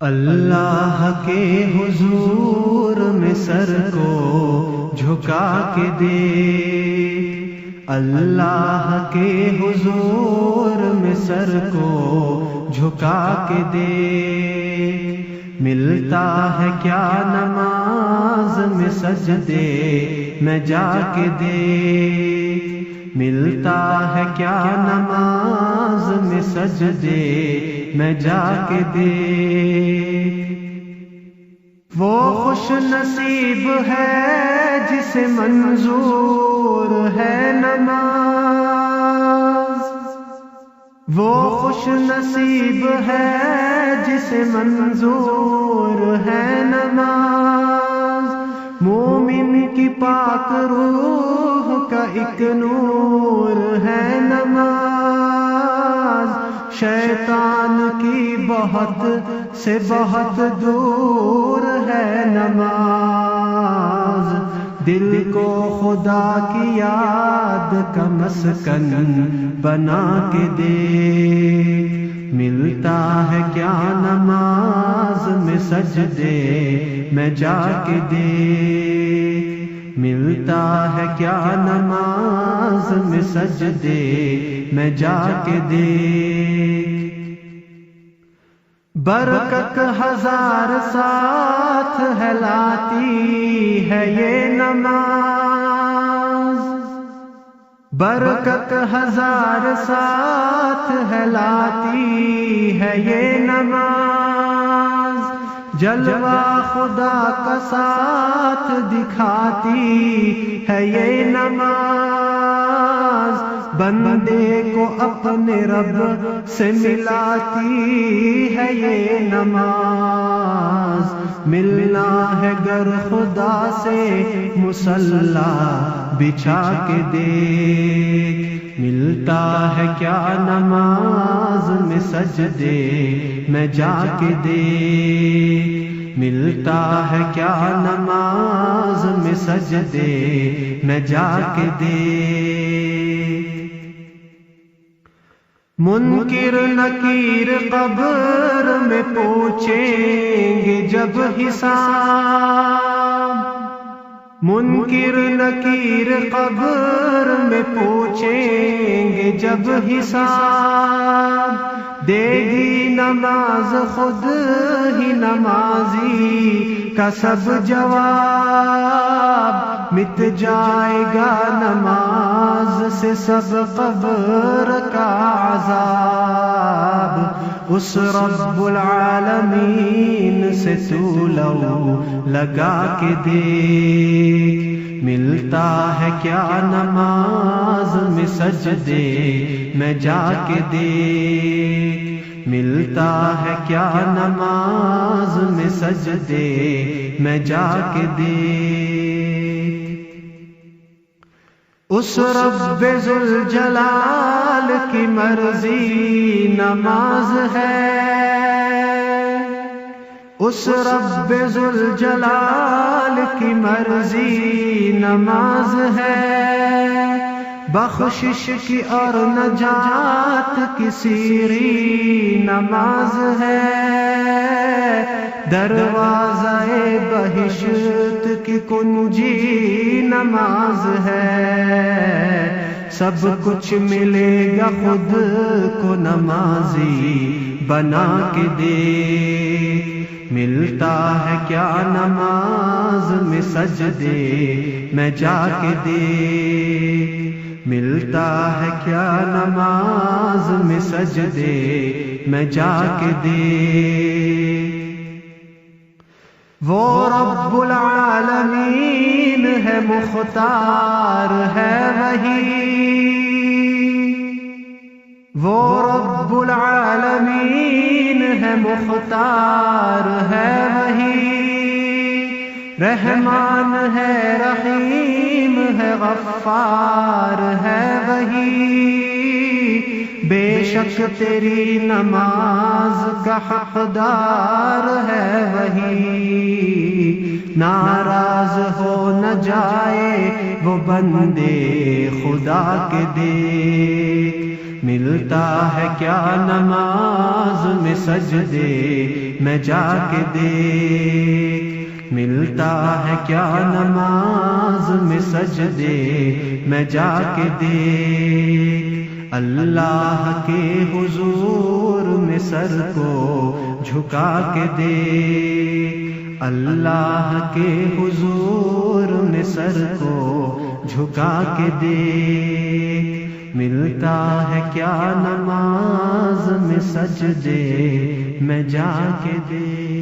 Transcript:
اللہ کے حضور میں سر کو جھکا کے دیکھ، اللہ کے حضور میں سر کو جھکا کے دیکھ، ملتا ہے کیا نماز میں سجدے میں جا کے دیکھ، ملتا ہے کیا نماز میں سجدے میں جا کے دیکھ۔ وہ خوش نصیب ہے جسے منظور ہے نماز، وہ خوش نصیب ہے جسے منظور ہے نماز، مومن کی پاک روح کا ایک نور ہے نماز، شیطان کی بہت سے بہت دور ہے نماز، دل کو خدا کی یاد کا مسکن بنا کے دیکھ، ملتا ہے کیا نماز میں سجدے میں جا کے دیکھ، ملتا ہے کیا نماز میں سجدے میں جا کے دیکھ۔ برکت ہزار ساتھ ہے لاتی ہے یہ نماز، برکت ہزار ساتھ ہے لاتی ہے یہ نماز، جلوہ خدا کا ساتھ دکھاتی ہے یہ نماز، بندے کو اپنے رب سے ملاتی ہے یہ نماز، ملنا ہے گر خدا سے مصلی بچھا کے دیکھ، ملتا ہے کیا نماز میں سجدے میں جا کے دیکھ، ملتا ہے کیا نماز میں سجدے میں جا کے دیکھ۔ منکر نکیر قبر میں پوچھیں گے جب حساب، منکر نکیر قبر میں پوچھیں گے جب حساب، دے گی نماز خود ہی نمازی کا سب جواب، مٹ جائے گا نماز سے سب قبر کا عذاب، اس رب العالمین سے تو لو لگا کے دیکھ، ملتا ہے کیا نماز میں سجدے میں جا کے دیکھ، ملتا ہے کیا نماز میں سجدے میں جا کے دیکھ۔ اس رب ذوالجلال کی مرضی نماز ہے، اس رب ذوالجلال کی مرضی نماز ہے، بخشش کی اور نجات کی سیری نماز ہے، دروازہ بہشت کی کنجی نماز ہے، سب کچھ ملے گا خود کو نمازی بنا کے دیکھ، ملتا ہے کیا نماز میں سجدے میں جا کے دیکھ، ملتا ہے کیا نماز میں سجدے میں جا کے دیکھ۔ وہ رب العالمین ہے مختار ہے وہی، وہ رب العالمین ہے مختار ہے وہی، رحمان ہے رحیم ہے غفار ہے وہی، بے شک تیری نماز کا حقدار ہے وہی، ناراض ہو نہ جائے وہ بندے خدا کے دیکھ، ملتا ہے کیا نماز میں سجدے میں جا کے دیکھ، ملتا ہے کیا نماز میں سجدے میں جا کے دیکھ، اللہ کے حضور میں سر کو جھکا کے دیکھ، اللہ کے حضور میں سر کو جھکا کے دیکھ، ملتا ہے کیا نماز میں سجدے میں جا کے دیکھ۔